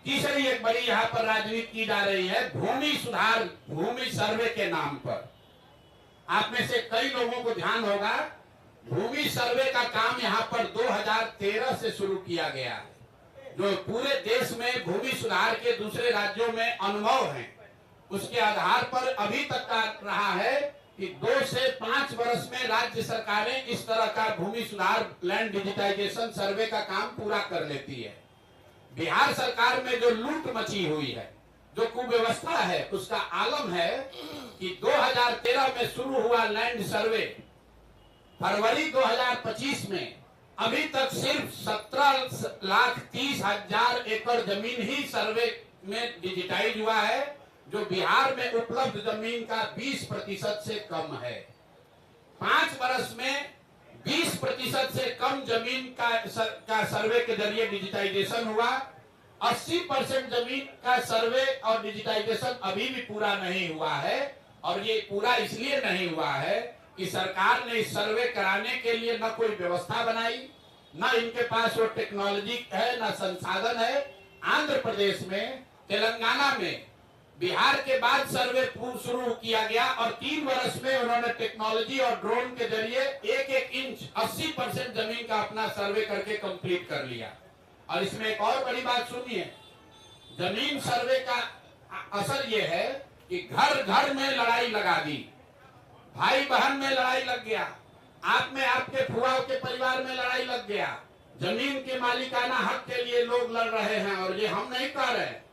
तीसरी एक बड़ी यहाँ पर राजनीति की जा रही है भूमि सुधार, भूमि सर्वे के नाम पर। आप में से कई लोगों को ध्यान होगा, भूमि सर्वे का काम यहाँ पर 2013 से शुरू किया गया है। जो पूरे देश में भूमि सुधार के दूसरे राज्यों में अनुभव हैं, उसके आधार पर अभी तक का रहा है कि 2 से 5 वर्ष में राज्य सरकारें इस तरह का भूमि सुधार, लैंड डिजिटाइजेशन सर्वे का काम पूरा कर लेती है। बिहार सरकार में जो लूट मची हुई है, जो कुव्यवस्था है, उसका आलम है कि 2013 में शुरू हुआ लैंड सर्वे फरवरी 2025 में अभी तक सिर्फ 17,30,000 एकड़ जमीन ही सर्वे में डिजिटाइज हुआ है, जो बिहार में उपलब्ध जमीन का 20% से कम है। 5 वर्ष में 20% से कम जमीन का सर्वे के जरिए डिजिटाइजेशन हुआ। 80% जमीन का सर्वे और डिजिटाइजेशन अभी भी पूरा नहीं हुआ है, और ये पूरा इसलिए नहीं हुआ है कि सरकार ने इस सर्वे कराने के लिए न कोई व्यवस्था बनाई, न इनके पास वो टेक्नोलॉजी है, न संसाधन है। आंध्र प्रदेश में, तेलंगाना में बिहार के बाद सर्वे शुरू किया गया और 3 वर्ष में उन्होंने टेक्नोलॉजी और ड्रोन के जरिए 1-1 इंच 80% जमीन का अपना सर्वे करके कंप्लीट कर लिया। और इसमें एक और बड़ी बात सुनिए, जमीन सर्वे का असर यह है कि घर घर में लड़ाई लगा दी, भाई बहन में लड़ाई लग गया, आप में आपके फुआओं के परिवार में लड़ाई लग गया। जमीन के मालिकाना हक के लिए लोग लड़ रहे हैं, और ये हम नहीं कह रहे।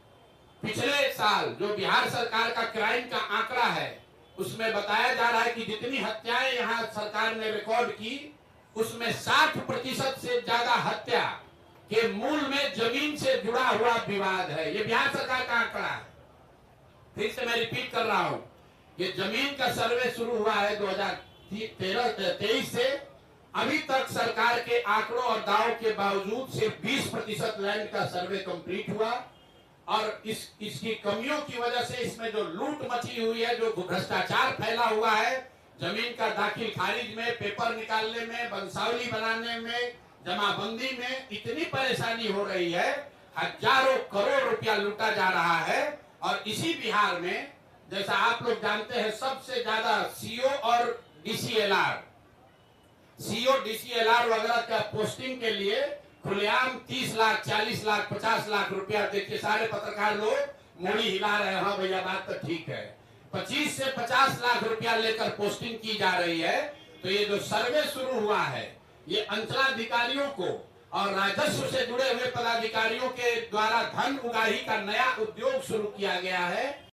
पिछले साल जो बिहार सरकार का क्राइम का आंकड़ा है, उसमें बताया जा रहा है कि जितनी हत्याएं यहाँ सरकार ने रिकॉर्ड की, उसमें 60% से ज्यादा हत्या के मूल में जमीन से जुड़ा हुआ विवाद है। ये बिहार सरकार का आंकड़ा है। फिर से मैं रिपीट कर रहा हूं, ये जमीन का सर्वे शुरू हुआ है 2023 से। अभी तक सरकार के आंकड़ों और दावों के बावजूद सिर्फ 20% लैंड का सर्वे कंप्लीट हुआ, और इसकी कमियों की वजह से इसमें जो लूट मची हुई है, जो भ्रष्टाचार फैला हुआ है, जमीन का दाखिल खारिज में, पेपर निकालने में, वंशावली बनाने में, जमाबंदी में इतनी परेशानी हो रही है, हजारों करोड़ रुपया लूटा जा रहा है। और इसी बिहार में, जैसा आप लोग जानते हैं, सबसे ज्यादा सीओ और डीसीएलआर, वगैरह का पोस्टिंग के लिए खुलेआम 30 लाख, 40 लाख, 50 लाख रुपया, देखिए सारे पत्रकार लोग मोड़ी हिला रहे हैं, हाँ भैया बात तो ठीक है, 25 से 50 लाख रुपया लेकर पोस्टिंग की जा रही है। तो ये जो सर्वे शुरू हुआ है, ये अंचलाधिकारियों को और राजस्व से जुड़े हुए पदाधिकारियों के द्वारा धन उगाही का नया उद्योग शुरू किया गया है।